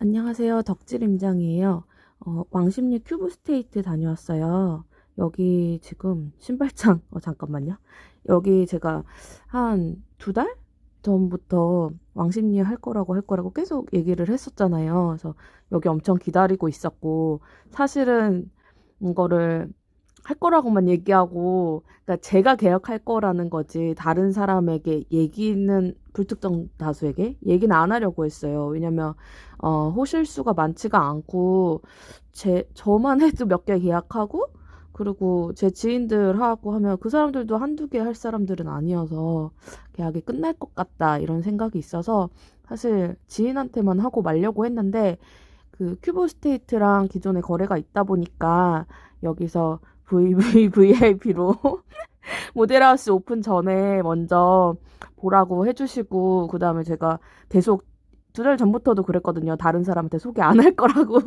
안녕하세요. 덕질임장이에요. 왕십리 큐브 스테이트 다녀왔어요. 여기 지금 신발장, 잠깐만요. 여기 제가 한 2달 전부터 왕십리 할 거라고 계속 얘기를 했었잖아요. 그래서 여기 엄청 기다리고 있었고, 사실은 이거를 할 거라고만 얘기하고, 그러니까 제가 계약할 거라는 거지, 다른 사람에게 얘기는, 불특정 다수에게 얘기는 안 하려고 했어요. 왜냐면 호실수가 많지가 않고, 저만 해도 몇 개 계약하고, 그리고 제 지인들하고 하면 그 사람들도 한두 개 할 사람들은 아니어서 계약이 끝날 것 같다, 이런 생각이 있어서 사실 지인한테만 하고 말려고 했는데, 그 큐브 스테이트랑 기존에 거래가 있다 보니까 여기서 VVVIP로 모델하우스 오픈 전에 먼저 보라고 해주시고, 그 다음에 제가 계속 2달 전부터도 그랬거든요. 다른 사람한테 소개 안 할 거라고.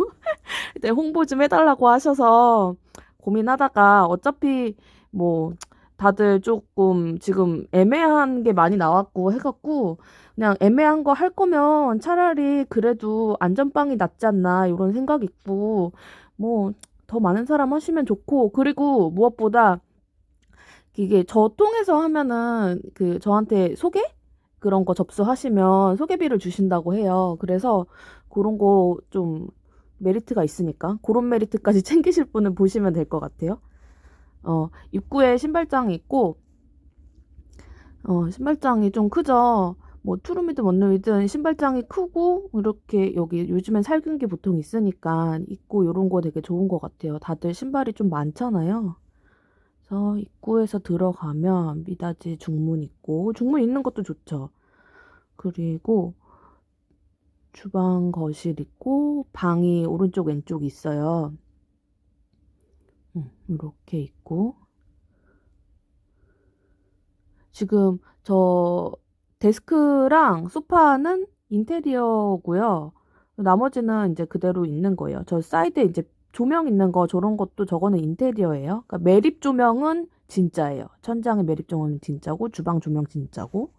그때 홍보 좀 해달라고 하셔서 고민하다가, 어차피 뭐 다들 조금 지금 애매한 게 많이 나왔고 해갖고, 그냥 애매한 거 할 거면 차라리 그래도 안전빵이 낫지 않나, 이런 생각 있고, 뭐 더 많은 사람 하시면 좋고, 그리고 무엇보다 이게 저 통해서 하면은 그 저한테 소개? 그런 거 접수하시면 소개비를 주신다고 해요. 그래서 그런 거 좀 메리트가 있으니까 그런 메리트까지 챙기실 분은 보시면 될 것 같아요. 입구에 신발장이 있고, 신발장이 좀 크죠. 뭐 투룸이든 원룸이든 신발장이 크고, 이렇게 여기 요즘엔 살균기 보통 있으니까 있고, 요런 거 되게 좋은 것 같아요. 다들 신발이 좀 많잖아요. 그래서 입구에서 들어가면 미닫이 중문 있고, 중문 있는 것도 좋죠. 그리고 주방 거실 있고, 방이 오른쪽 왼쪽 있어요. 이렇게 있고, 지금 저 데스크랑 소파는 인테리어고요. 나머지는 이제 그대로 있는 거예요. 저 사이드에 이제 조명 있는 거, 저런 것도 저거는 인테리어예요. 그러니까 매립 조명은 진짜예요. 천장에 매립 조명은 진짜고, 주방 조명 진짜고.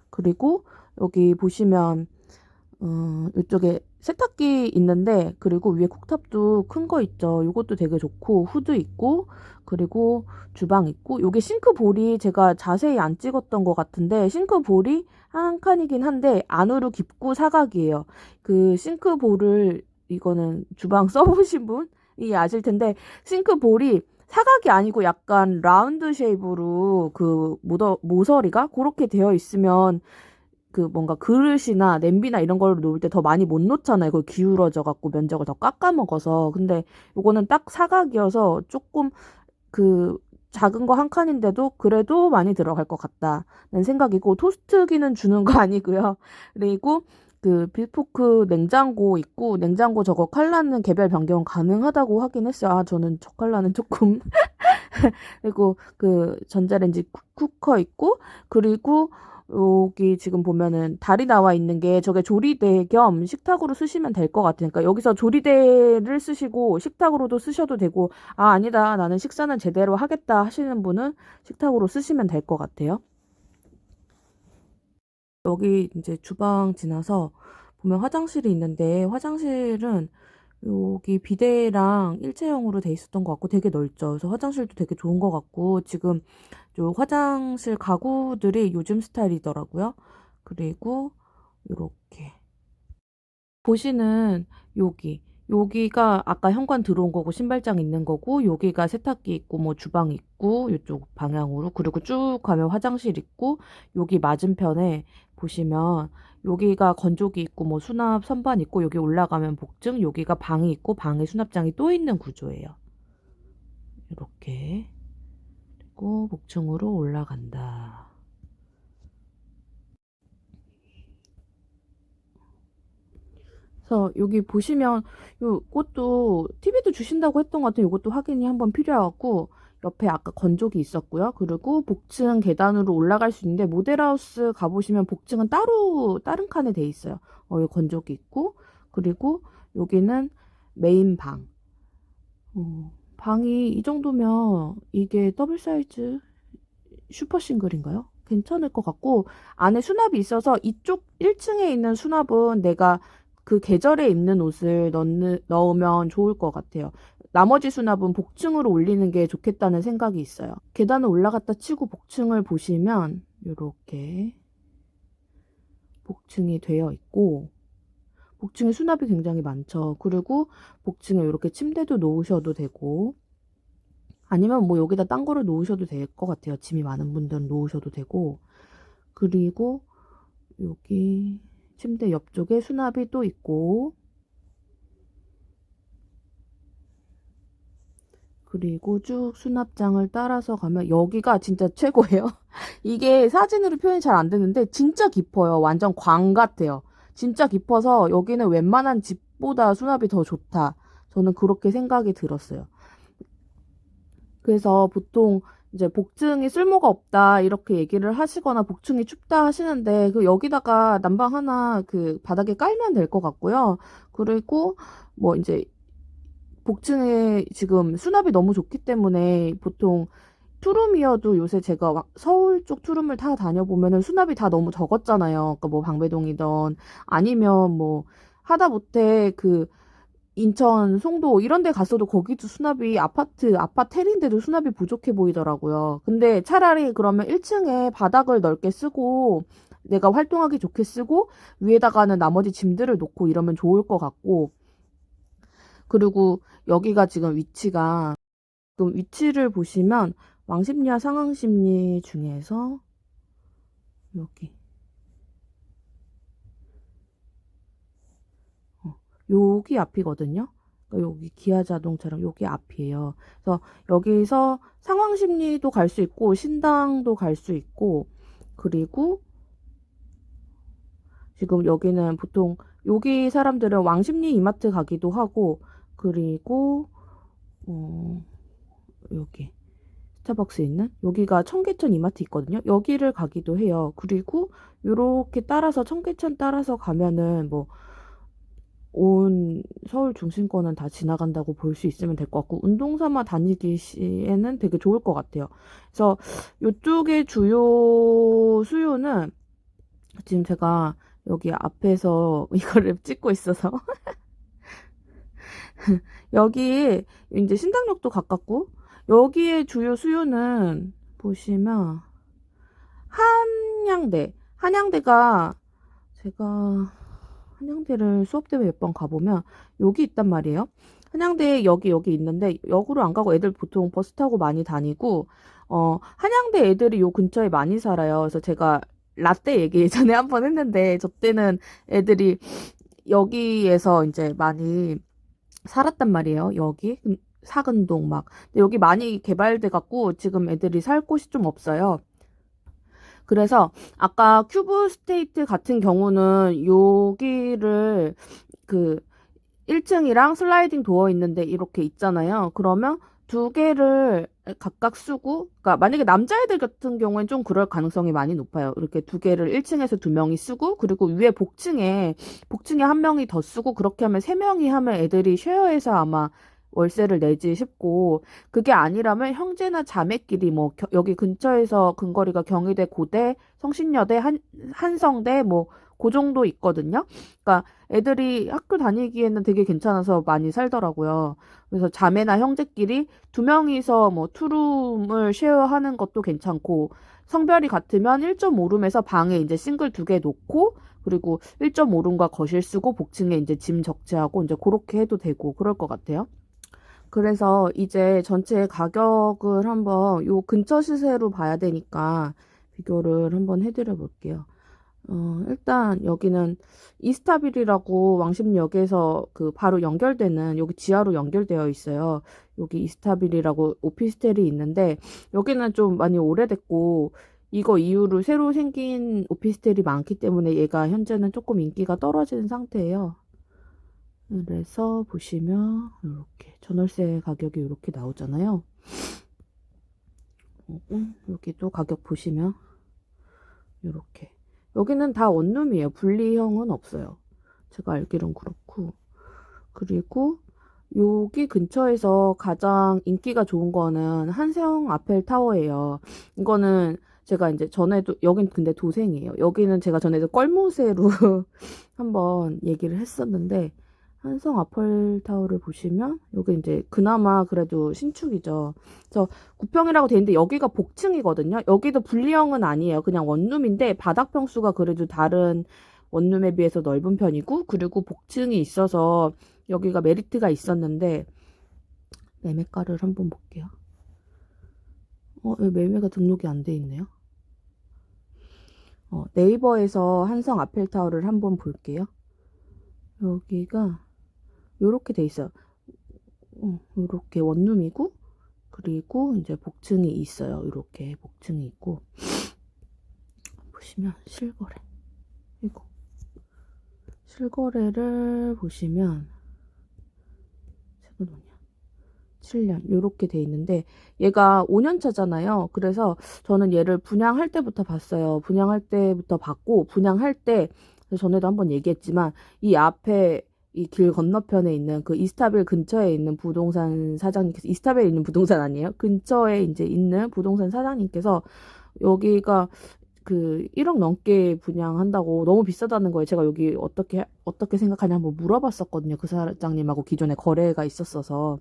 그리고 여기 보시면 이쪽에 세탁기 있는데, 그리고 위에 쿡탑도 큰 거 있죠. 이것도 되게 좋고, 후드 있고, 그리고 주방 있고, 요게 싱크볼이 제가 자세히 안 찍었던 것 같은데, 싱크볼이 한 칸이긴 한데 안으로 깊고 사각이에요. 그 싱크볼을, 이거는 주방 써보신 분이 아실 텐데, 싱크볼이 사각이 아니고 약간 라운드 쉐입으로 그 모서리가 그렇게 되어 있으면, 그 뭔가 그릇이나 냄비나 이런 걸 놓을 때 더 많이 못 놓잖아요. 그걸 기울어져 갖고 면적을 더 깎아 먹어서. 근데 요거는 딱 사각이어서 조금 그 작은 거 한 칸인데도 그래도 많이 들어갈 것 같다는 생각이고, 토스트기는 주는 거 아니고요. 그리고 그 빌포크 냉장고 있고, 냉장고 저거 칼라는 개별 변경 가능하다고 하긴 했어요. 저는 저 칼라는 조금. 그리고 그 전자레인지 쿠커 있고, 그리고 여기 지금 보면은 달이 나와 있는 게 저게 조리대 겸 식탁으로 쓰시면 될 것 같아요. 그러니까 여기서 조리대를 쓰시고 식탁으로도 쓰셔도 되고, 아니다, 나는 식사는 제대로 하겠다 하시는 분은 식탁으로 쓰시면 될 것 같아요. 여기 이제 주방 지나서 보면 화장실이 있는데, 화장실은 여기 비데랑 일체형으로 돼 있었던 것 같고 되게 넓죠. 그래서 화장실도 되게 좋은 것 같고, 지금 요 화장실 가구들이 요즘 스타일이더라고요. 그리고 요렇게 보시는 여기가 아까 현관 들어온 거고, 신발장 있는 거고, 여기가 세탁기 있고 뭐 주방 있고, 이쪽 방향으로, 그리고 쭉 가면 화장실 있고, 여기 맞은편에 보시면 여기가 건조기 있고 뭐 수납 선반 있고, 여기 올라가면 복층, 여기가 방이 있고 방에 수납장이 또 있는 구조예요. 이렇게. 그리고 복층으로 올라간다. 그래서 여기 보시면 요것도 TV도 주신다고 했던 것 같아요. 요것도 확인이 한번 필요하고, 옆에 아까 건조기 있었고요. 그리고 복층 계단으로 올라갈 수 있는데, 모델하우스 가보시면 복층은 따로 다른 칸에 돼 있어요. 여기 건조기 있고, 그리고 여기는 메인 방. 방이 이 정도면 이게 더블 사이즈 슈퍼 싱글인가요? 괜찮을 것 같고, 안에 수납이 있어서 이쪽 1층에 있는 수납은 내가 그 계절에 입는 옷을 넣으면 좋을 것 같아요. 나머지 수납은 복층으로 올리는 게 좋겠다는 생각이 있어요. 계단을 올라갔다 치고 복층을 보시면 이렇게 복층이 되어 있고, 복층에 수납이 굉장히 많죠. 그리고 복층에 이렇게 침대도 놓으셔도 되고, 아니면 뭐 여기다 딴 거를 놓으셔도 될 것 같아요. 짐이 많은 분들은 놓으셔도 되고, 그리고 여기 침대 옆쪽에 수납이 또 있고, 그리고 쭉 수납장을 따라서 가면 여기가 진짜 최고예요. 이게 사진으로 표현이 잘 안 되는데 진짜 깊어요. 완전 광 같아요. 진짜 깊어서 여기는 웬만한 집보다 수납이 더 좋다. 저는 그렇게 생각이 들었어요. 그래서 보통 이제 복층이 쓸모가 없다 이렇게 얘기를 하시거나 복층이 춥다 하시는데 그 여기다가 난방 하나 그 바닥에 깔면 될 것 같고요. 그리고 뭐 이제 복층에 지금 수납이 너무 좋기 때문에 보통 투룸이어도 요새 제가 서울 쪽 투룸을 다 다녀보면은 수납이 다 너무 적었잖아요. 그러니까 뭐 방배동이던 아니면 뭐 하다못해 그 인천, 송도 이런 데 갔어도 거기도 수납이 아파텔인데도 수납이 부족해 보이더라고요. 근데 차라리 그러면 1층에 바닥을 넓게 쓰고 내가 활동하기 좋게 쓰고 위에다가는 나머지 짐들을 놓고 이러면 좋을 것 같고 그리고 여기가 지금 위치를 보시면 왕십리와 상왕십리 중에서 여기 여기 앞이거든요. 그러니까 여기 기아 자동차랑 여기 앞이에요. 그래서 여기서 상황심리도 갈 수 있고 신당도 갈 수 있고 그리고 지금 여기는 보통 여기 사람들은 왕십리 이마트 가기도 하고 그리고 여기 스타벅스 있는 여기가 청계천 이마트 있거든요. 여기를 가기도 해요. 그리고 요렇게 따라서 청계천 따라서 가면은 뭐 온 서울 중심권은 다 지나간다고 볼 수 있으면 될 것 같고 운동 삼아 다니기 시에는 되게 좋을 것 같아요. 그래서 이쪽의 주요 수요는 지금 제가 여기 앞에서 이거를 찍고 있어서 여기 이제 신당역도 가깝고 여기의 주요 수요는 보시면 한양대가 제가 한양대를 수업 때문에 몇 번 가보면 여기 있단 말이에요. 한양대 여기 있는데 역으로 안 가고 애들 보통 버스 타고 많이 다니고 한양대 애들이 요 근처에 많이 살아요. 그래서 제가 라떼 얘기 예전에 한 번 했는데 저 때는 애들이 여기에서 이제 많이 살았단 말이에요. 여기 사근동 막 근데 여기 많이 개발돼 갖고 지금 애들이 살 곳이 좀 없어요. 그래서 아까 큐브 스테이트 같은 경우는 여기를 그 1층이랑 슬라이딩 도어 있는데 이렇게 있잖아요. 그러면 두 개를 각각 쓰고, 그러니까 만약에 남자애들 같은 경우엔 좀 그럴 가능성이 많이 높아요. 이렇게 두 개를 1층에서 두 명이 쓰고, 그리고 위에 복층에 한 명이 더 쓰고, 그렇게 하면 세 명이 하면 애들이 쉐어해서 아마 월세를 내지 싶고, 그게 아니라면 형제나 자매끼리 뭐 여기 근처에서 근거리가 경희대, 고대, 성신여대, 한성대 뭐 그 정도 있거든요. 그러니까 애들이 학교 다니기에는 되게 괜찮아서 많이 살더라고요. 그래서 자매나 형제끼리 두 명이서 뭐 투룸을 쉐어하는 것도 괜찮고 성별이 같으면 1.5룸에서 방에 이제 싱글 두 개 놓고 그리고 1.5룸과 거실 쓰고 복층에 이제 짐 적재하고 이제 그렇게 해도 되고 그럴 것 같아요. 그래서 이제 전체 가격을 한번 요 근처 시세로 봐야 되니까 비교를 한번 해드려 볼게요. 일단 여기는 이스타빌이라고 왕십리역에서 그 바로 연결되는 여기 지하로 연결되어 있어요. 여기 이스타빌이라고 오피스텔이 있는데 여기는 좀 많이 오래됐고 이거 이후로 새로 생긴 오피스텔이 많기 때문에 얘가 현재는 조금 인기가 떨어지는 상태예요. 그래서 보시면 이렇게 전월세 가격이 이렇게 나오잖아요. 여기도 가격 보시면 이렇게 여기는 다 원룸이에요. 분리형은 없어요. 제가 알기론 그렇고 그리고 여기 근처에서 가장 인기가 좋은 거는 한성 아펠타워예요. 이거는 제가 이제 전에도, 여긴 근데 도생이에요. 여기는 제가 전에도 껄무새로 한번 얘기를 했었는데, 한성 아펠타워를 보시면, 여기 이제 그나마 그래도 신축이죠. 그래서 9평이라고 돼 있는데, 여기가 복층이거든요. 여기도 분리형은 아니에요. 그냥 원룸인데, 바닥 평수가 그래도 다른 원룸에 비해서 넓은 편이고, 그리고 복층이 있어서 여기가 메리트가 있었는데, 매매가를 한번 볼게요. 왜 매매가 등록이 안 돼 있네요. 네이버에서 한성 아펠타워를 한번 볼게요. 여기가 요렇게 돼 있어요. 요렇게 원룸이고, 그리고 이제 복층이 있어요. 요렇게 복층이 있고, 보시면 실거래. 이거. 실거래를 보시면, 최근 5년, 7년, 요렇게 돼 있는데, 얘가 5년 차잖아요. 그래서 저는 얘를 분양할 때부터 봤어요. 분양할 때부터 봤고, 분양할 때, 전에도 한번 얘기했지만, 이 앞에 이 길 건너편에 있는 그 이스타빌 근처에 있는 부동산 사장님께서, 이스타빌에 있는 부동산 아니에요? 근처에 이제 있는 부동산 사장님께서 여기가 그 1억 넘게 분양한다고 너무 비싸다는 거예요. 제가 여기 어떻게 생각하냐 한번 물어봤었거든요. 그 사장님하고 기존에 거래가 있었어서.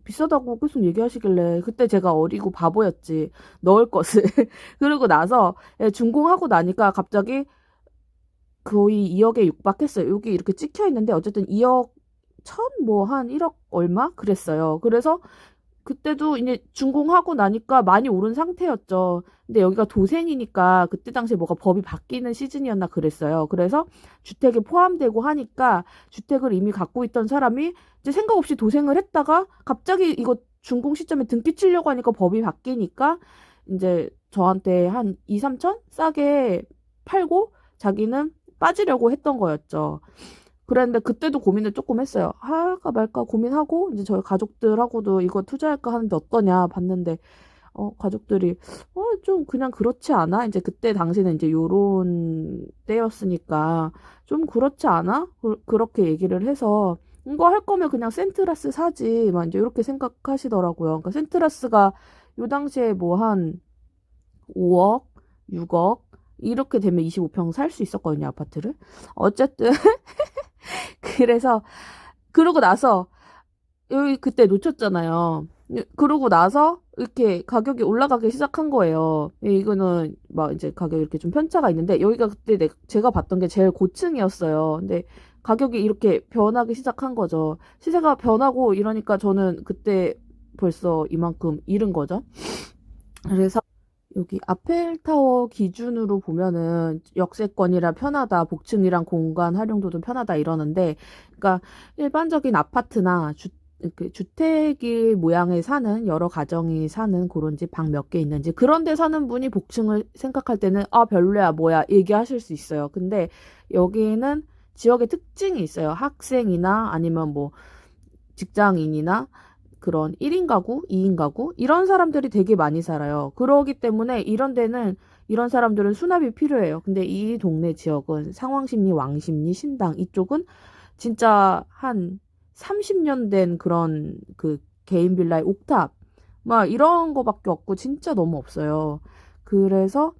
비싸다고 계속 얘기하시길래 그때 제가 어리고 바보였지. 넣을 것을. 그러고 나서 준공하고 나니까 갑자기 거의 2억에 육박했어요. 여기 이렇게 찍혀 있는데 어쨌든 2억 천 뭐 한 1억 얼마 그랬어요. 그래서 그때도 이제 준공하고 나니까 많이 오른 상태였죠. 근데 여기가 도생이니까 그때 당시에 뭐가 법이 바뀌는 시즌이었나 그랬어요. 그래서 주택에 포함되고 하니까 주택을 이미 갖고 있던 사람이 이제 생각 없이 도생을 했다가 갑자기 이거 준공 시점에 등기 치려고 하니까 법이 바뀌니까 이제 저한테 한 2, 3천 싸게 팔고 자기는 빠지려고 했던 거였죠. 그랬는데 그때도 고민을 조금 했어요. 할까 말까 고민하고 이제 저희 가족들하고도 이거 투자할까 하는데 어떠냐 봤는데 가족들이 좀 그냥 그렇지 않아? 이제 그때 당시는 이제 요런 때였으니까 좀 그렇지 않아? 그렇게 얘기를 해서 이거 할 거면 그냥 센트라스 사지 막 이제 이렇게 생각하시더라고요. 그러니까 센트라스가 요 당시에 뭐 한 5억, 6억 이렇게 되면 25평 살 수 있었거든요, 아파트를. 어쨌든 그래서 그러고 나서 여기 그때 놓쳤잖아요. 그러고 나서 이렇게 가격이 올라가기 시작한 거예요. 이거는 막 이제 가격이 이렇게 좀 편차가 있는데 여기가 그때 제가 봤던 게 제일 고층이었어요. 근데 가격이 이렇게 변하기 시작한 거죠. 시세가 변하고 이러니까 저는 그때 벌써 이만큼 잃은 거죠. 그래서 여기 아펠타워 기준으로 보면은 역세권이라 편하다, 복층이랑 공간 활용도도 편하다 이러는데, 그러니까 일반적인 아파트나 그 주택이 모양을 사는 여러 가정이 사는 그런 집 방 몇 개 있는지 그런 데 사는 분이 복층을 생각할 때는 별로야 뭐야 얘기하실 수 있어요. 근데 여기는 지역의 특징이 있어요. 학생이나 아니면 뭐 직장인이나 그런 1인 가구, 2인 가구 이런 사람들이 되게 많이 살아요. 그러기 때문에 이런 데는 이런 사람들은 수납이 필요해요. 근데 이 동네 지역은 상황심리, 왕심리, 신당 이쪽은 진짜 한 30년 된 그런 그 개인 빌라의 옥탑 막 이런 거밖에 없고 진짜 너무 없어요. 그래서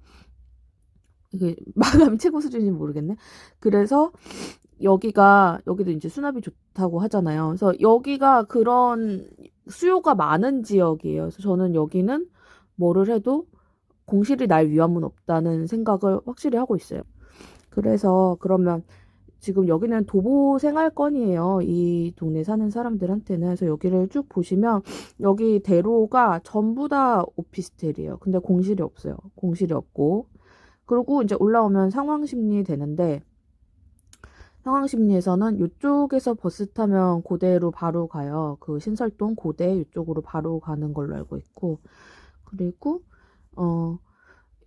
이게 마감이 최고 수준인지 모르겠네. 그래서 여기도 이제 수납이 좋다고 하잖아요. 그래서 여기가 그런 수요가 많은 지역이에요. 그래서 저는 여기는 뭐를 해도 공실이 날 위험은 없다는 생각을 확실히 하고 있어요. 그래서 그러면 지금 여기는 도보 생활권이에요. 이 동네 사는 사람들한테는. 그래서 여기를 쭉 보시면 여기 대로가 전부 다 오피스텔이에요. 근데 공실이 없어요. 공실이 없고. 그리고 이제 올라오면 상황심리 되는데 상황심리에서는 이쪽에서 버스 타면 고대로 바로 가요. 그 신설동 고대 이쪽으로 바로 가는 걸로 알고 있고 그리고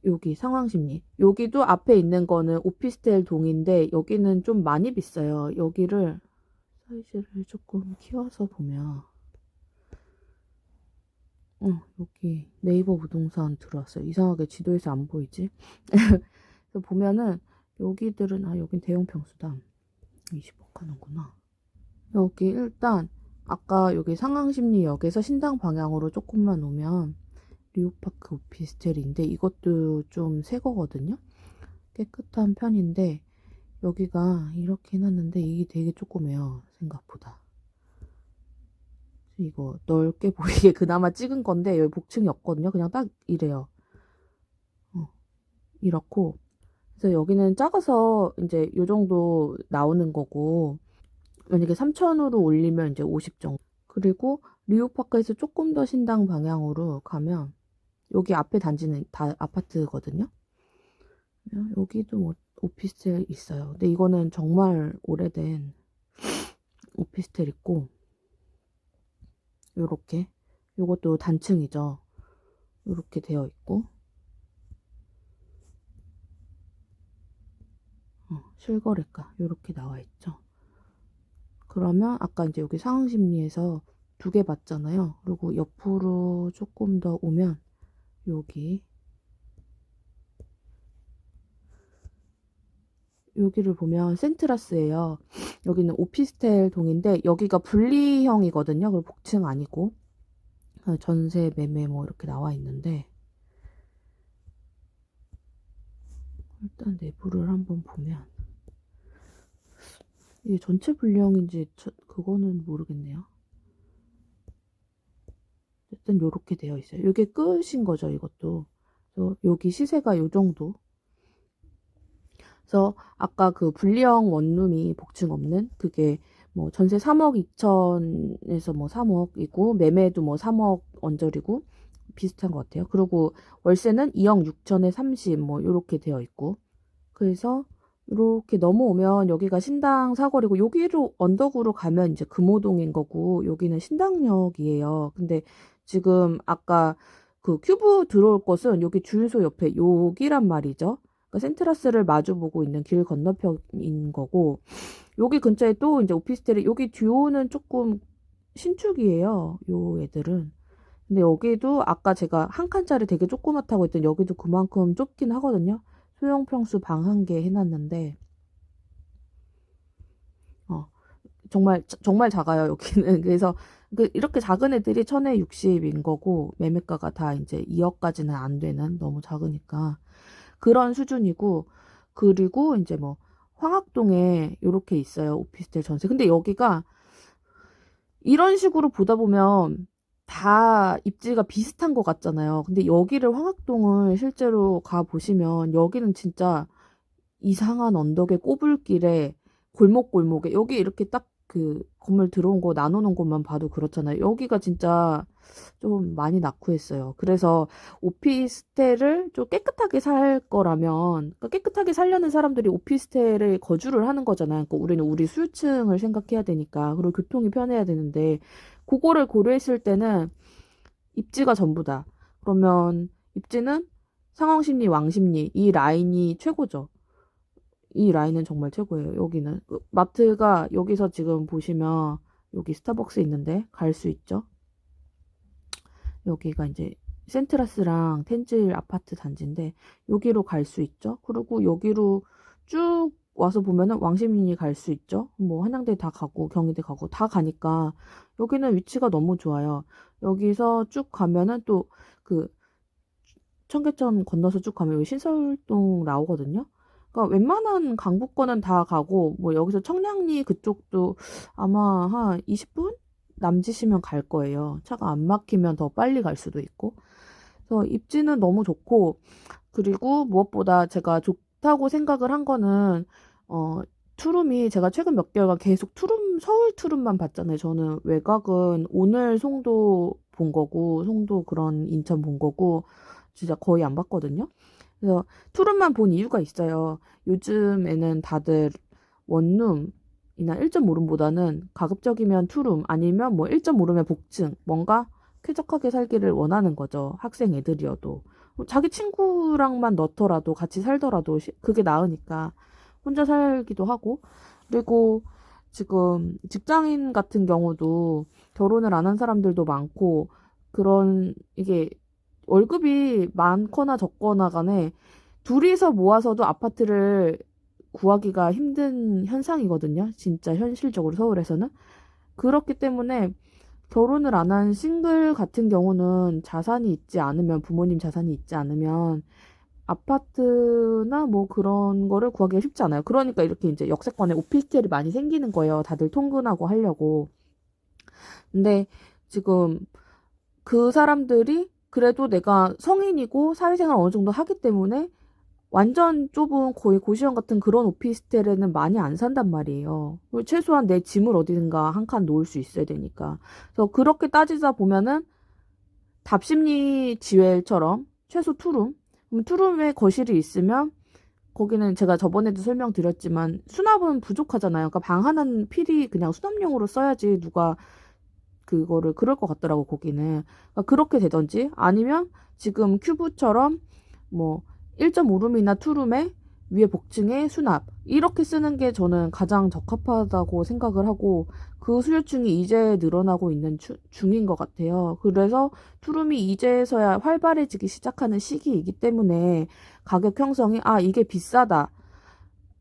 여기 상황심리 여기도 앞에 있는 거는 오피스텔 동인데 여기는 좀 많이 비싸요. 여기를 사이즈를 조금 키워서 보면 여기 네이버 부동산 들어왔어요. 이상하게 지도에서 안 보이지? 그래서 보면은 여기들은 여긴 대형 평수다. 20억 하는구나. 여기 일단 아까 여기 상황심리역에서 신당 방향으로 조금만 오면 리오파크 오피스텔인데 이것도 좀 새 거거든요. 깨끗한 편인데 여기가 이렇게 해놨는데 이게 되게 조그매요. 생각보다. 이거 넓게 보이게 그나마 찍은 건데 여기 복층이 없거든요. 그냥 딱 이래요. 이렇고 그래서 여기는 작아서 이제 요 정도 나오는 거고 만약에 3,000으로 올리면 이제 50 정도. 그리고 리오파크에서 조금 더 신당 방향으로 가면 여기 앞에 단지는 다 아파트거든요. 여기도 뭐 오피스텔 있어요. 근데 이거는 정말 오래된 오피스텔 있고 요렇게 요것도 단층이죠. 요렇게 되어 있고 실거래가 요렇게 나와 있죠. 그러면 아까 이제 여기 상황심리에서 2개 봤잖아요. 그리고 옆으로 조금 더 오면 여기를 보면 센트라스예요. 여기는 오피스텔 동인데 여기가 분리형이거든요. 그리고 복층 아니고 전세 매매 뭐 이렇게 나와 있는데 일단 내부를 한번 보면 이게 전체 분리형인지 그거는 모르겠네요. 일단 요렇게 되어 있어요. 이게 끝인 거죠, 이것도. 그래서 여기 시세가 요 정도. 그래서 아까 그 분리형 원룸이 복층 없는 그게 뭐 전세 3억 2천에서 뭐 3억이고 매매도 뭐 3억 언저리고 비슷한 것 같아요. 그리고 월세는 2억 6천에 30 뭐 요렇게 되어 있고 그래서 이렇게 넘어오면 여기가 신당 사거리고 여기로 언덕으로 가면 이제 금호동인 거고 여기는 신당역이에요. 근데 지금 아까 그 큐브 들어올 곳은 여기 주유소 옆에 여기란 말이죠. 그러니까 센트라스를 마주보고 있는 길 건너편인 거고 여기 근처에 또 이제 오피스텔이 여기 듀오는 조금 신축이에요. 요 애들은. 근데 여기도 아까 제가 한 칸짜리 되게 조그맣다고 했던 여기도 그만큼 좁긴 하거든요. 소형 평수 방 1개 해놨는데 정말 작아요 여기는. 그래서 이렇게 작은 애들이 1000에 60인 거고 매매가가 다 이제 2억까지는 안 되는 너무 작으니까 그런 수준이고 그리고 이제 뭐 황학동에 이렇게 있어요 오피스텔 전세. 근데 여기가 이런 식으로 보다 보면 다 입지가 비슷한 것 같잖아요. 근데 여기를 황학동을 실제로 가 보시면 여기는 진짜 이상한 언덕의 꼬불길에 골목골목에 여기 이렇게 딱 그 건물 들어온 거 나누는 곳만 봐도 그렇잖아요. 여기가 진짜 좀 많이 낙후했어요. 그래서 오피스텔을 좀 깨끗하게 살 거라면 그러니까 깨끗하게 살려는 사람들이 오피스텔에 거주를 하는 거잖아요. 그러니까 우리는 우리 수요층을 생각해야 되니까 그리고 교통이 편해야 되는데 그거를 고려했을 때는 입지가 전부다. 그러면 입지는 상황심리, 왕심리 이 라인이 최고죠. 이 라인은 정말 최고예요. 여기는 마트가 여기서 지금 보시면 여기 스타벅스 있는데 갈 수 있죠. 여기가 이제 센트라스랑 텐질 아파트 단지인데 여기로 갈 수 있죠. 그리고 여기로 쭉 와서 보면은 왕십리니 갈 수 있죠. 뭐 한양대 다 가고 경희대 가고 다 가니까 여기는 위치가 너무 좋아요. 여기서 쭉 가면은 또 그 청계천 건너서 쭉 가면 여기 신설동 나오거든요. 그러니까 웬만한 강북권은 다 가고 뭐 여기서 청량리 그쪽도 아마 한 20분 남짓이면 갈 거예요. 차가 안 막히면 더 빨리 갈 수도 있고. 그래서 입지는 너무 좋고 그리고 무엇보다 제가 좋다고 생각을 한 거는 투룸이 제가 최근 몇 개월간 계속 투룸 서울 투룸만 봤잖아요. 저는 외곽은 오늘 송도 본 거고 송도 그런 인천 본 거고 진짜 거의 안 봤거든요. 그래서 투룸만 본 이유가 있어요. 요즘에는 다들 원룸이나 1.5룸보다는 가급적이면 투룸 아니면 뭐 1.5룸의 복층 뭔가 쾌적하게 살기를 원하는 거죠. 학생 애들이어도. 자기 친구랑만 넣더라도 같이 살더라도 그게 나으니까 혼자 살기도 하고 그리고 지금 직장인 같은 경우도 결혼을 안 한 사람들도 많고 그런 이게 월급이 많거나 적거나 간에 둘이서 모아서도 아파트를 구하기가 힘든 현상이거든요. 진짜 현실적으로 서울에서는. 그렇기 때문에 결혼을 안 한 싱글 같은 경우는 자산이 있지 않으면, 부모님 자산이 있지 않으면 아파트나 뭐 그런 거를 구하기가 쉽지 않아요. 그러니까 이렇게 이제 역세권에 오피스텔이 많이 생기는 거예요. 다들 통근하고 하려고. 근데 지금 그 사람들이 그래도 내가 성인이고 사회생활 어느 정도 하기 때문에 완전 좁은 거의 고시원 같은 그런 오피스텔에는 많이 안 산단 말이에요. 최소한 내 짐을 어디든가 한 칸 놓을 수 있어야 되니까. 그래서 그렇게 따지다 보면은 답심리 지웰처럼 최소 투룸, 그럼 투룸에 거실이 있으면 거기는 제가 저번에도 설명드렸지만 수납은 부족하잖아요. 그러니까 방 하나는 필히 그냥 수납용으로 써야지 누가 그거를 그럴 것 같더라고 거기는. 그러니까 그렇게 되던지 아니면 지금 큐브처럼 뭐 1.5룸이나 투룸에 위에 복층에 수납 이렇게 쓰는 게 저는 가장 적합하다고 생각을 하고 그 수요층이 이제 늘어나고 있는 중인 것 같아요. 그래서 투룸이 이제서야 활발해지기 시작하는 시기이기 때문에 가격 형성이 아 이게 비싸다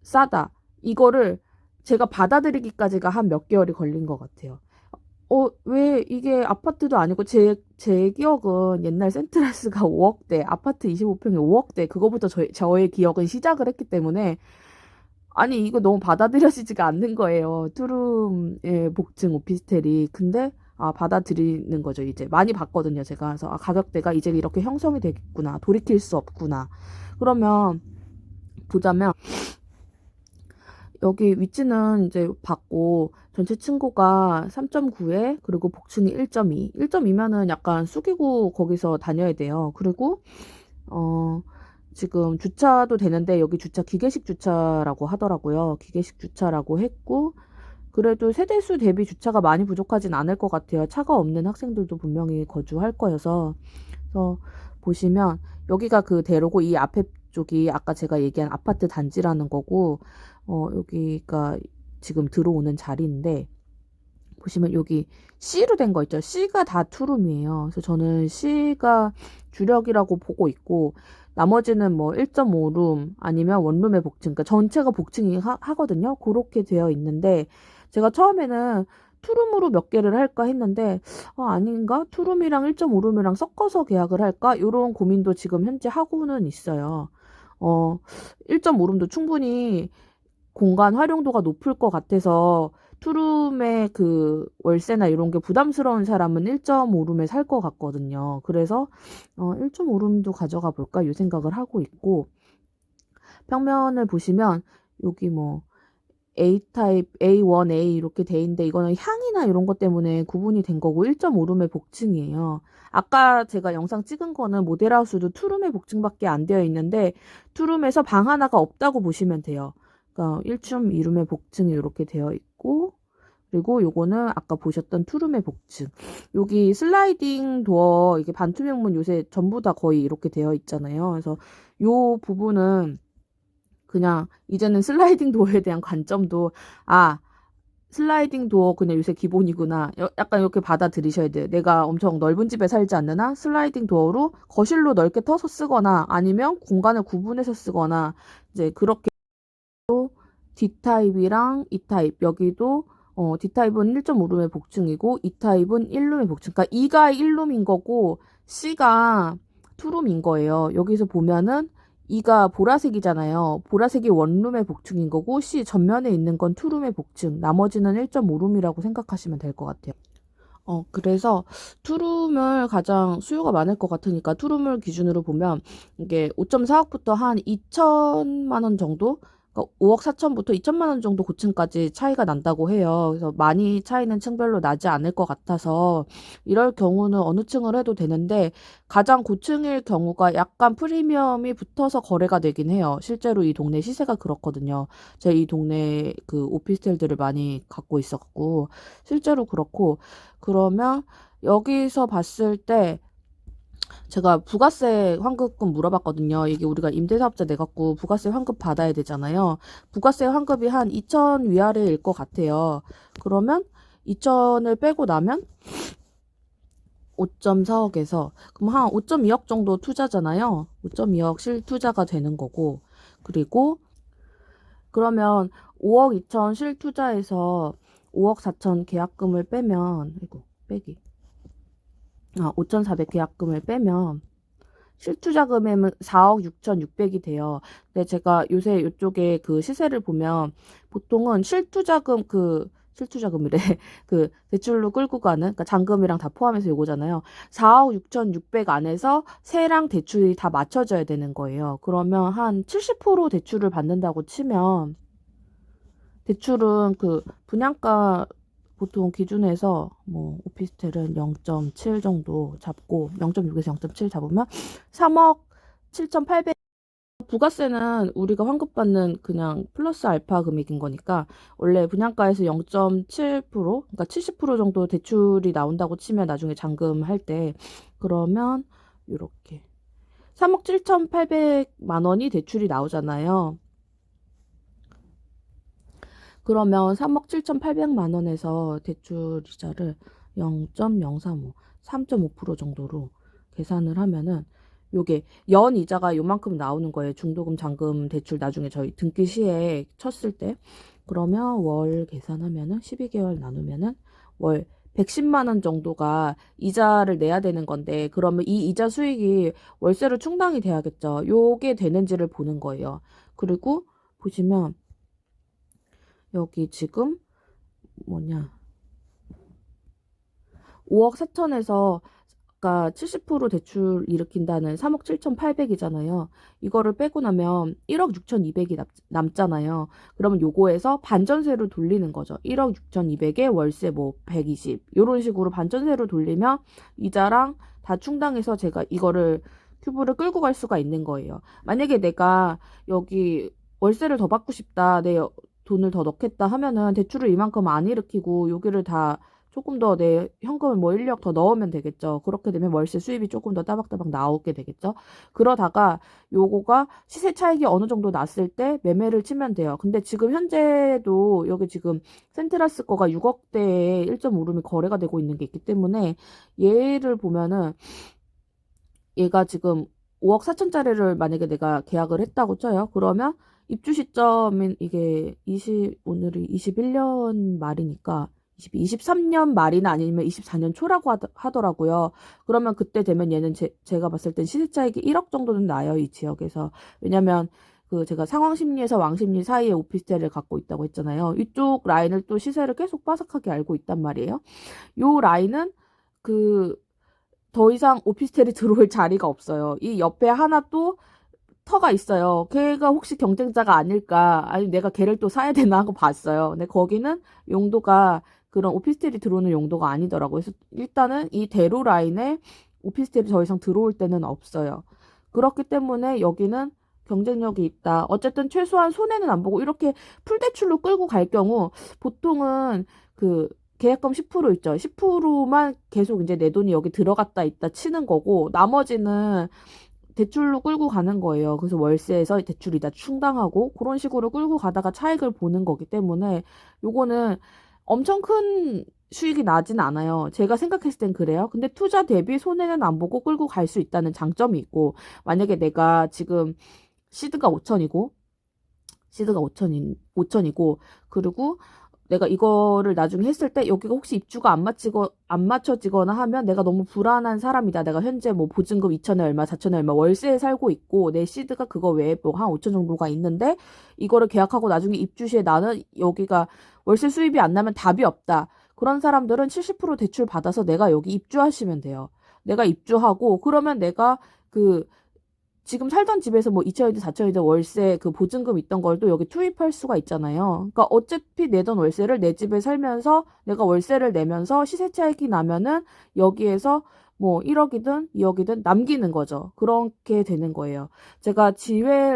싸다 이거를 제가 받아들이기까지가 한 몇 개월이 걸린 것 같아요. 왜 이게 아파트도 아니고 제 기억은 옛날 센트럴스가 5억대, 아파트 25평에 5억대, 그거부터 저의 기억은 시작을 했기 때문에, 아니, 이거 너무 받아들여지지가 않는 거예요. 투룸의 복층 오피스텔이. 근데, 아, 받아들이는 거죠, 이제. 많이 봤거든요, 제가. 그래서, 아, 가격대가 이제 이렇게 형성이 되겠구나. 돌이킬 수 없구나. 그러면, 보자면, 여기 위치는 이제 받고 전체 층고가 3.9에 그리고 복층이 1.2. 1.2면은 약간 숙이고 거기서 다녀야 돼요. 그리고 어 지금 주차도 되는데 여기 주차 기계식 주차라고 하더라고요. 기계식 주차라고 했고 그래도 세대수 대비 주차가 많이 부족하진 않을 것 같아요. 차가 없는 학생들도 분명히 거주할 거여서. 그래서 보시면 여기가 그 대로고 이 앞에 쪽이 아까 제가 얘기한 아파트 단지라는 거고 여기가 지금 들어오는 자리인데 보시면 여기 C로 된 거 있죠. C가 다 투룸이에요. 그래서 저는 C가 주력이라고 보고 있고 나머지는 뭐 1.5룸 아니면 원룸의 복층, 그러니까 전체가 복층이 하거든요. 그렇게 되어 있는데 제가 처음에는 투룸으로 몇 개를 할까 했는데 아닌가? 투룸이랑 1.5룸이랑 섞어서 계약을 할까? 이런 고민도 지금 현재 하고는 있어요. 1.5룸도 충분히 공간 활용도가 높을 것 같아서 투룸의 그 월세나 이런 게 부담스러운 사람은 1.5룸에 살 것 같거든요. 그래서 1.5룸도 가져가 볼까 이 생각을 하고 있고 평면을 보시면 여기 뭐 A타입, A1, A 이렇게 돼 있는데 이거는 향이나 이런 것 때문에 구분이 된 거고 1.5룸의 복층이에요. 아까 제가 영상 찍은 거는 모델하우스도 투룸의 복층밖에 안 되어 있는데 투룸에서 방 하나가 없다고 보시면 돼요. 그러니까 1룸, 2룸의 복층이 이렇게 되어 있고 그리고 요거는 아까 보셨던 투룸의 복층. 여기 슬라이딩 도어 이게 반투명문 요새 전부 다 거의 이렇게 되어 있잖아요. 그래서 요 부분은 그냥 이제는 슬라이딩 도어에 대한 관점도 슬라이딩 도어 그냥 요새 기본이구나. 약간 이렇게 받아들이셔야 돼요. 내가 엄청 넓은 집에 살지 않느나 슬라이딩 도어로 거실로 넓게 터서 쓰거나 아니면 공간을 구분해서 쓰거나 이제 그렇게 D타입이랑 E타입 여기도 D타입은 1.5룸의 복층이고 E타입은 1룸의 복층. 그러니까 E가 1룸인 거고 C가 2룸인 거예요. 여기서 보면은 E가 보라색이잖아요. 보라색이 원룸의 복층인 거고 C 전면에 있는 건 투룸의 복층. 나머지는 1.5룸이라고 생각하시면 될 것 같아요. 그래서 투룸을 가장 수요가 많을 것 같으니까 투룸을 기준으로 보면 이게 5.4억부터 한 2천만 원 정도? 그러니까 5억 4천부터 2천만 원 정도 고층까지 차이가 난다고 해요. 그래서 많이 차이는 층별로 나지 않을 것 같아서 이럴 경우는 어느 층을 해도 되는데 가장 고층일 경우가 약간 프리미엄이 붙어서 거래가 되긴 해요. 실제로 이 동네 시세가 그렇거든요. 제가 이 동네 그 오피스텔들을 많이 갖고 있었고 실제로 그렇고 그러면 여기서 봤을 때 제가 부가세 환급금 물어봤거든요. 이게 우리가 임대사업자 내갖고 부가세 환급 받아야 되잖아요. 부가세 환급이 한 2천 위아래일 것 같아요. 그러면 2천을 빼고 나면 5.4억에서 그럼 한 5.2억 정도 투자잖아요. 5.2억 실투자가 되는 거고 그리고 그러면 5억 2천 실투자에서 5억 4천 계약금을 빼면 빼기 5,400 계약금을 빼면 실투자금액은 4억 6,600이 돼요. 근데 제가 요새 이쪽에 그 시세를 보면 보통은 실투자금이래. 그 대출로 끌고 가는, 그러니까 잔금이랑 다 포함해서 요거잖아요. 4억 6,600 안에서 세랑 대출이 다 맞춰져야 되는 거예요. 그러면 한 70% 대출을 받는다고 치면 대출은 그 분양가 보통 기준에서 뭐 오피스텔은 0.7 정도 잡고 0.6에서 0.7 잡으면 3억 7,800. 부가세는 우리가 환급받는 그냥 플러스 알파 금액인 거니까 원래 분양가에서 0.7% 그러니까 70% 정도 대출이 나온다고 치면 나중에 잔금할 때 그러면 이렇게 3억 7,800만 원이 대출이 나오잖아요. 그러면 3억 7,800만 원에서 대출 이자를 0.035, 3.5% 정도로 계산을 하면은 요게 연 이자가 요만큼 나오는 거예요. 중도금, 잔금, 대출 나중에 저희 등기 시에 쳤을 때. 그러면 월 계산하면은 12개월 나누면은 월 110만 원 정도가 이자를 내야 되는 건데 그러면 이 이자 수익이 월세로 충당이 돼야겠죠. 요게 되는지를 보는 거예요. 그리고 보시면 여기 지금 뭐냐 5억 4천에서 아까 70% 대출 일으킨다는 3억 7,800이잖아요. 이거를 빼고 나면 1억 6,200이 남잖아요. 그러면 요거에서 반전세로 돌리는 거죠. 1억 6,200에 월세 뭐 120 이런 식으로 반전세로 돌리면 이자랑 다 충당해서 제가 이거를 큐브를 끌고 갈 수가 있는 거예요. 만약에 내가 여기 월세를 더 받고 싶다. 내 돈을 더 넣겠다 하면은 대출을 이만큼 안 일으키고 여기를 다 조금 더 내 현금을 뭐 1억 더 넣으면 되겠죠. 그렇게 되면 월세 수입이 조금 더 따박따박 나오게 되겠죠. 그러다가 요거가 시세 차익이 어느 정도 났을 때 매매를 치면 돼요. 근데 지금 현재도 여기 지금 센트라스 거가 6억대에 1.5룸이 거래가 되고 있는 게 있기 때문에 얘를 보면은 얘가 지금 5억 4천짜리를 만약에 내가 계약을 했다고 쳐요. 그러면 입주 시점인 이게 오늘이 21년 말이니까 23년 말이나 아니면 24년 초라고 하더라고요. 그러면 그때 되면 얘는 제가 봤을 땐 시세 차익이 1억 정도는 나요, 이 지역에서. 왜냐면 그 제가 상황심리에서 왕심리 사이에 오피스텔을 갖고 있다고 했잖아요. 이쪽 라인을 또 시세를 계속 빠삭하게 알고 있단 말이에요. 요 라인은 그 더 이상 오피스텔이 들어올 자리가 없어요. 이 옆에 하나 또 터가 있어요. 걔가 혹시 경쟁자가 아닐까, 아니 내가 걔를 또 사야 되나 하고 봤어요. 근데 거기는 용도가 그런 오피스텔이 들어오는 용도가 아니더라고요. 그래서 일단은 이 대로 라인에 오피스텔이 더 이상 들어올 때는 없어요. 그렇기 때문에 여기는 경쟁력이 있다. 어쨌든 최소한 손해는 안 보고 이렇게 풀대출로 끌고 갈 경우 보통은 그 계약금 10% 있죠. 10%만 계속 이제 내 돈이 여기 들어갔다 있다 치는 거고 나머지는 대출로 끌고 가는 거예요. 그래서 월세에서 대출이 다 충당하고 그런 식으로 끌고 가다가 차익을 보는 거기 때문에 요거는 엄청 큰 수익이 나진 않아요. 제가 생각했을 땐 그래요. 근데 투자 대비 손해는 안 보고 끌고 갈 수 있다는 장점이 있고 만약에 내가 지금 시드가 5천이고 시드가 5천이고 그리고 내가 이거를 나중에 했을 때 여기가 혹시 입주가 안 맞춰지거나 하면 내가 너무 불안한 사람이다. 내가 현재 뭐 보증금 2천에 얼마, 4천에 얼마 월세에 살고 있고 내 시드가 그거 외에 뭐 한 5천 정도가 있는데 이거를 계약하고 나중에 입주 시에 나는 여기가 월세 수입이 안 나면 답이 없다. 그런 사람들은 70% 대출 받아서 내가 여기 입주하시면 돼요. 내가 입주하고 그러면 내가 그 지금 살던 집에서 뭐 2천이든 4천이든 월세 그 보증금 있던 걸 또 여기 투입할 수가 있잖아요. 그러니까 어차피 내던 월세를 내 집에 살면서 내가 월세를 내면서 시세 차익이 나면은 여기에서 뭐 1억이든 2억이든 남기는 거죠. 그렇게 되는 거예요. 제가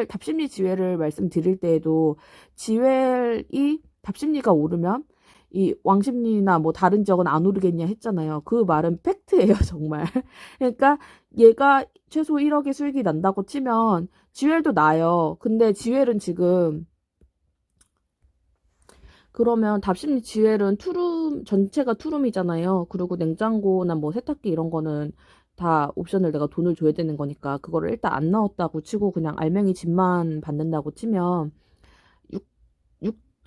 답심리 지웰을 말씀드릴 때에도 지웰이 답심리가 오르면 이 왕십리나 뭐 다른 지역은 안 오르겠냐 했잖아요. 그 말은 팩트예요, 정말. 그러니까 얘가 최소 1억의 수익이 난다고 치면 지웰도 나요. 근데 지웰은 지금 그러면 답심리 지웰은 투룸 전체가 투룸이잖아요. 그리고 냉장고나 뭐 세탁기 이런 거는 다 옵션을 내가 돈을 줘야 되는 거니까 그거를 일단 안 넣었다고 치고 그냥 알맹이 집만 받는다고 치면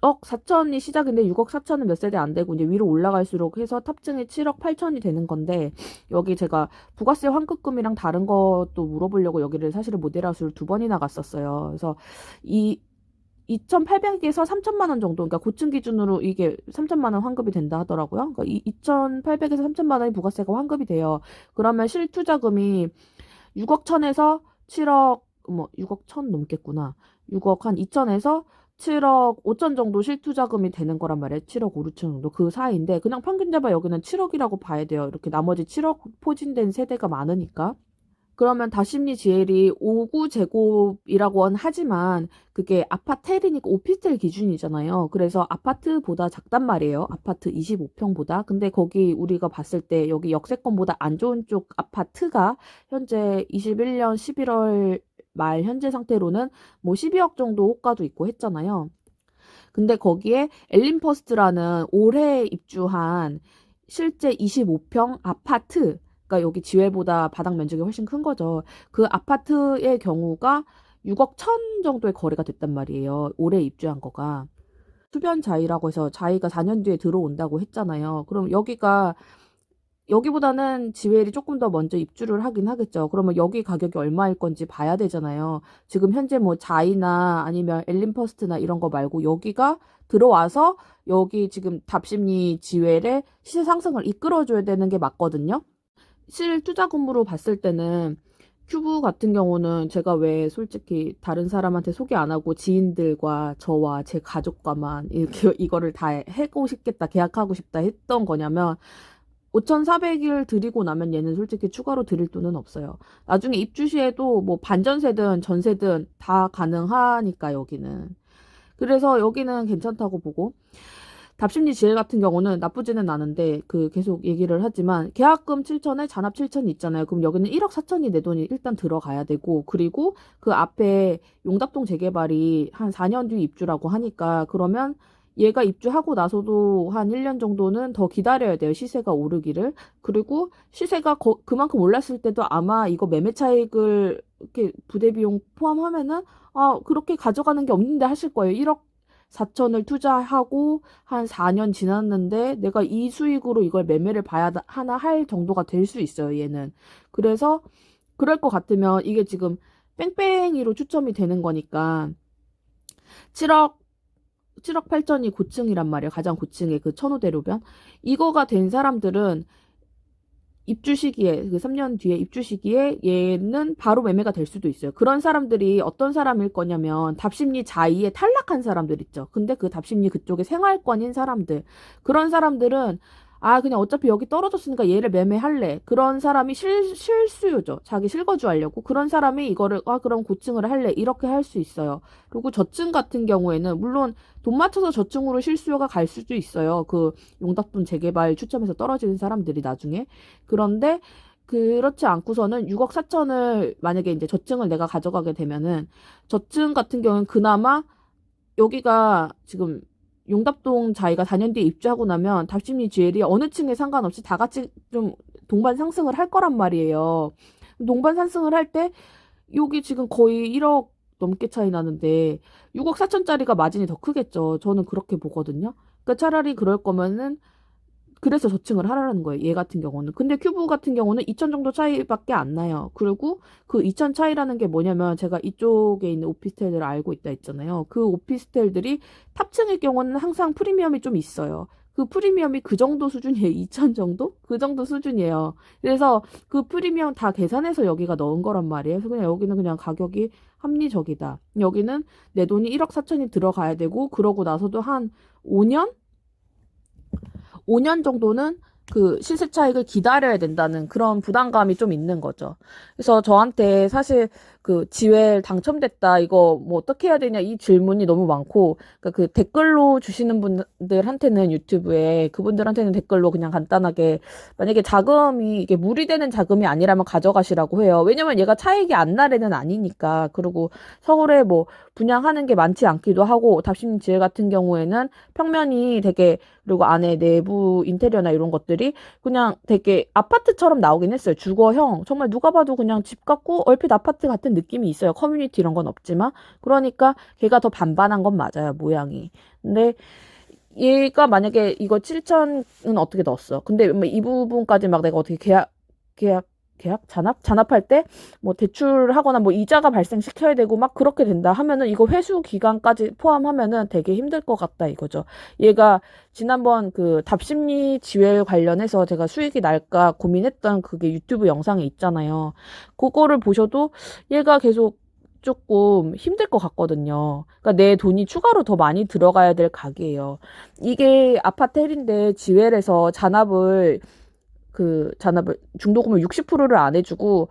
6억 4천이 시작인데 6억 4천은 몇 세대 안 되고 이제 위로 올라갈수록 해서 탑증이 7억 8천이 되는 건데 여기 제가 부가세 환급금이랑 다른 것도 물어보려고 여기를 사실은 모델하우스를 2번이나 갔었어요. 그래서 이 2,800에서 3천만 원 정도, 그러니까 고층 기준으로 이게 3천만 원 환급이 된다 하더라고요. 그러니까 2,800에서 3천만 원이 부가세가 환급이 돼요. 그러면 실투자금이 6억 천에서 7억, 6억 천 넘겠구나. 6억 한 2천에서 7억 5천 정도 실투자금이 되는 거란 말이에요. 7억 5, 6천 정도 그 사이인데 그냥 평균 잡아 여기는 7억이라고 봐야 돼요. 이렇게 나머지 7억 포진된 세대가 많으니까. 그러면 다심리 GL이 5구제곱이라고 하지만 그게 아파텔이니까 오피스텔 기준이잖아요. 그래서 아파트보다 작단 말이에요. 아파트 25평보다. 근데 거기 우리가 봤을 때 여기 역세권보다 안 좋은 쪽 아파트가 현재 21년 11월 말 현재 상태로는 뭐 12억 정도 호가도 있고 했잖아요. 근데 거기에 엘린퍼스트라는 올해 입주한 실제 25평 아파트, 그러니까 여기 지회보다 바닥 면적이 훨씬 큰 거죠. 그 아파트의 경우가 6억 천 정도의 거래가 됐단 말이에요. 올해 입주한 거가. 수변 자이라고 해서 자이가 4년 뒤에 들어온다고 했잖아요. 그럼 여기보다는 지웰이 조금 더 먼저 입주를 하긴 하겠죠. 그러면 여기 가격이 얼마일 건지 봐야 되잖아요. 지금 현재 뭐 자이나 아니면 엘린퍼스트나 이런 거 말고 여기가 들어와서 여기 지금 답심리 지웰의 시세 상승을 이끌어줘야 되는 게 맞거든요. 실투자금으로 봤을 때는 큐브 같은 경우는 제가 왜 솔직히 다른 사람한테 소개 안 하고 지인들과 저와 제 가족과만 이렇게 이거를 다 해고 싶겠다, 계약하고 싶다 했던 거냐면 5,400일 드리고 나면 얘는 솔직히 추가로 드릴 돈은 없어요. 나중에 입주 시에도 뭐 반전세든 전세든 다 가능하니까 여기는. 그래서 여기는 괜찮다고 보고 답심리 지혜 같은 경우는 나쁘지는 않은데 그 계속 얘기를 하지만 계약금 7천에 잔압 7천이 있잖아요. 그럼 여기는 1억 4천이 내 돈이 일단 들어가야 되고 그리고 그 앞에 용답동 재개발이 한 4년 뒤 입주라고 하니까 그러면 얘가 입주하고 나서도 한 1년 정도는 더 기다려야 돼요. 시세가 오르기를. 그리고 시세가 그만큼 올랐을 때도 아마 이거 매매 차익을 이렇게 부대 비용 포함하면은 그렇게 가져가는 게 없는데 하실 거예요. 1억 4천을 투자하고 한 4년 지났는데 내가 이 수익으로 이걸 매매를 봐야 하나 할 정도가 될 수 있어요, 얘는. 그래서 그럴 것 같으면 이게 지금 뺑뺑이로 추첨이 되는 거니까 7억 7억 8천이 고층이란 말이에요. 가장 고층의 그 천호대로변. 이거가 된 사람들은 입주 시기에 그 3년 뒤에 입주 시기에 얘는 바로 매매가 될 수도 있어요. 그런 사람들이 어떤 사람일 거냐면 답심리 자이에 탈락한 사람들 있죠. 근데 그 답심리 그쪽에 생활권인 사람들 그런 사람들은 그냥 어차피 여기 떨어졌으니까 얘를 매매할래. 그런 사람이 실수요죠. 자기 실거주 하려고. 그런 사람이 이거를 그럼 고층을 할래. 이렇게 할 수 있어요. 그리고 저층 같은 경우에는 물론 돈 맞춰서 저층으로 실수요가 갈 수도 있어요. 그 용답동 재개발 추첨해서 떨어지는 사람들이 나중에. 그런데 그렇지 않고서는 6억 4천을 만약에 이제 저층을 내가 가져가게 되면은 저층 같은 경우는 그나마 여기가 지금 용답동 자이가 4년 뒤에 입주하고 나면 답심리 GL이 어느 층에 상관없이 다 같이 좀 동반 상승을 할 거란 말이에요. 동반 상승을 할 때 여기 지금 거의 1억 넘게 차이 나는데 6억 4천짜리가 마진이 더 크겠죠. 저는 그렇게 보거든요. 그러니까 차라리 그럴 거면은 그래서 저층을 하라는 거예요. 얘 같은 경우는. 근데 큐브 같은 경우는 2천 정도 차이밖에 안 나요. 그리고 그 2천 차이라는 게 뭐냐면 제가 이쪽에 있는 오피스텔들을 알고 있다 했잖아요. 그 오피스텔들이 탑층일 경우는 항상 프리미엄이 좀 있어요. 그 프리미엄이 그 정도 수준이에요. 2천 정도? 그 정도 수준이에요. 그래서 그 프리미엄 다 계산해서 여기가 넣은 거란 말이에요. 그래서 그냥 여기는 그냥 가격이 합리적이다. 여기는 내 돈이 1억 4천이 들어가야 되고 그러고 나서도 한 5년? 5년 정도는 그 시세 차익을 기다려야 된다는 그런 부담감이 좀 있는 거죠. 그래서 저한테 사실 그 지웰 당첨됐다 이거 뭐 어떻게 해야 되냐 이 질문이 너무 많고 그러니까 그 댓글로 주시는 분들한테는 유튜브에 그분들한테는 댓글로 그냥 간단하게 만약에 자금이 이게 무리되는 자금이 아니라면 가져가시라고 해요. 왜냐면 얘가 차익이 안 나래는 아니니까. 그리고 서울에 뭐 분양하는 게 많지 않기도 하고 답심 지혜 같은 경우에는 평면이 되게 그리고 안에 내부 인테리어나 이런 것들이 집들이 그냥 되게 아파트처럼 나오긴 했어요. 주거형. 정말 누가 봐도 그냥 집 같고 얼핏 아파트 같은 느낌이 있어요. 커뮤니티 이런 건 없지만. 그러니까 걔가 더 반반한 건 맞아요. 모양이. 근데 얘가 만약에 이거 7천은 어떻게 넣었어? 근데 뭐이 부분까지 막 내가 어떻게 계약, 잔압할 때 뭐 대출하거나 뭐 이자가 발생시켜야 되고 막 그렇게 된다 하면은 이거 회수 기간까지 포함하면은 되게 힘들 것 같다 이거죠. 얘가 지난번 그 답심리 지회 관련해서 제가 수익이 날까 고민했던 그게 유튜브 영상에 있잖아요. 그거를 보셔도 얘가 계속 조금 힘들 것 같거든요. 그러니까 내 돈이 추가로 더 많이 들어가야 될 각이에요. 이게 아파트 헬인데 지웰에서 잔압을 중도금을 60%를 안 해주고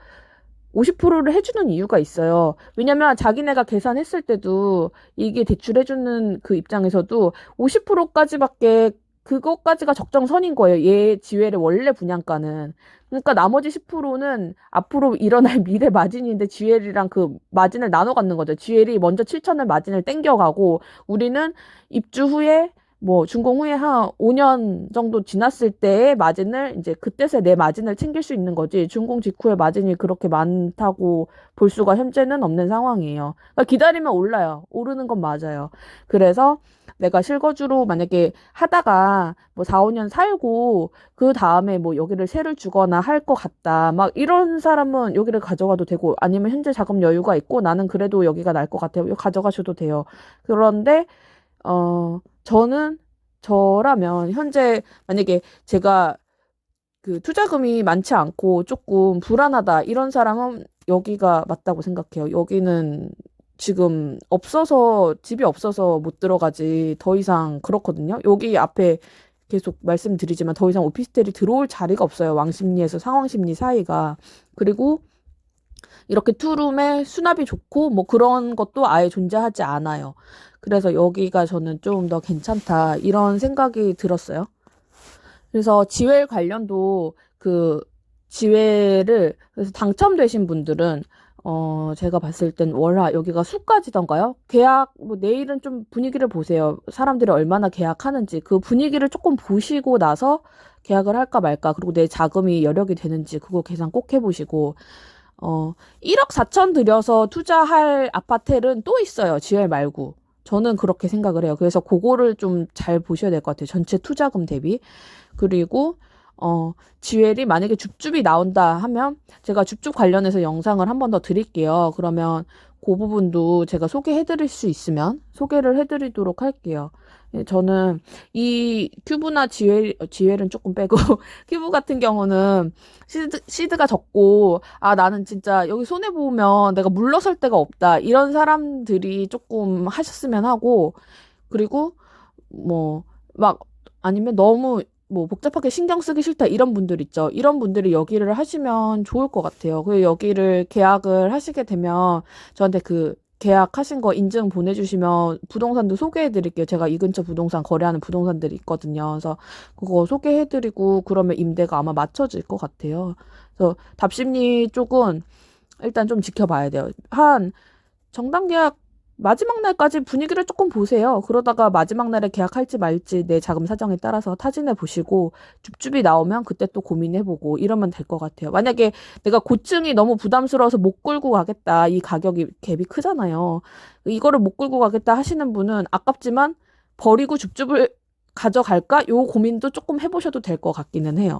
50%를 해주는 이유가 있어요. 왜냐면 자기네가 계산했을 때도 이게 대출해주는 그 입장에서도 50%까지밖에 그거까지가 적정선인 거예요. 얘 지웰의 원래 분양가는. 그러니까 나머지 10%는 앞으로 일어날 미래 마진인데 지웰이랑 그 마진을 나눠 갖는 거죠. 지웰이 먼저 7천을 마진을 땡겨가고 우리는 입주 후에 뭐 준공 후에 한 5년 정도 지났을 때의 마진을 이제 그때서야 내 마진을 챙길 수 있는 거지. 준공 직후에 마진이 그렇게 많다고 볼 수가 현재는 없는 상황이에요. 그러니까 기다리면 올라요. 오르는 건 맞아요. 그래서 내가 실거주로 만약에 하다가 뭐 4, 5년 살고 그 다음에 뭐 여기를 세를 주거나 할 것 같다. 막 이런 사람은 여기를 가져가도 되고 아니면 현재 자금 여유가 있고 나는 그래도 여기가 날 것 같아요. 이거 가져가셔도 돼요. 그런데 저는 저라면 현재 만약에 제가 그 투자금이 많지 않고 조금 불안하다 이런 사람은 여기가 맞다고 생각해요. 여기는 지금 없어서 집이 없어서 못 들어가지 더 이상 그렇거든요. 여기 앞에 계속 말씀드리지만 더 이상 오피스텔이 들어올 자리가 없어요. 왕십리에서 상왕십리 사이가. 그리고 이렇게 투룸에 수납이 좋고 뭐 그런 것도 아예 존재하지 않아요. 그래서 여기가 저는 좀 더 괜찮다 이런 생각이 들었어요. 그래서 지웰 관련도 그 지웰을 그래서 당첨되신 분들은 제가 봤을 땐 월화 여기가 수까지던가요? 계약 뭐 내일은 좀 분위기를 보세요. 사람들이 얼마나 계약하는지 그 분위기를 조금 보시고 나서 계약을 할까 말까 그리고 내 자금이 여력이 되는지 그거 계산 꼭 해보시고 1억 4천 들여서 투자할 아파트는 또 있어요. 지웰 말고. 저는 그렇게 생각을 해요. 그래서 그거를 좀 잘 보셔야 될 것 같아요. 전체 투자금 대비. 그리고 지웰이 만약에 줍줍이 나온다 하면 제가 줍줍 관련해서 영상을 한 번 더 드릴게요. 그러면 그 부분도 제가 소개해드릴 수 있으면 소개를 해드리도록 할게요. 예, 저는 이 큐브나 지웰은 조금 빼고 큐브 같은 경우는 시드가 적고 나는 진짜 여기 손해보면 내가 물러설 데가 없다 이런 사람들이 조금 하셨으면 하고 그리고 뭐 막 아니면 너무 뭐 복잡하게 신경 쓰기 싫다 이런 분들 있죠. 이런 분들이 여기를 하시면 좋을 것 같아요. 그리고 여기를 계약을 하시게 되면 저한테 그 계약하신 거 인증 보내주시면 부동산도 소개해드릴게요. 제가 이 근처 부동산 거래하는 부동산들이 있거든요. 그래서 그거 소개해드리고 그러면 임대가 아마 맞춰질 것 같아요. 그래서 답심리 쪽은 일단 좀 지켜봐야 돼요. 한 정당 계약 마지막 날까지 분위기를 조금 보세요. 그러다가 마지막 날에 계약할지 말지 내 자금 사정에 따라서 타진해 보시고 줍줍이 나오면 그때 또 고민해보고 이러면 될 것 같아요. 만약에 내가 고층이 너무 부담스러워서 못 끌고 가겠다. 이 가격이 갭이 크잖아요. 이거를 못 끌고 가겠다 하시는 분은 아깝지만 버리고 줍줍을 가져갈까? 요 고민도 조금 해보셔도 될 것 같기는 해요.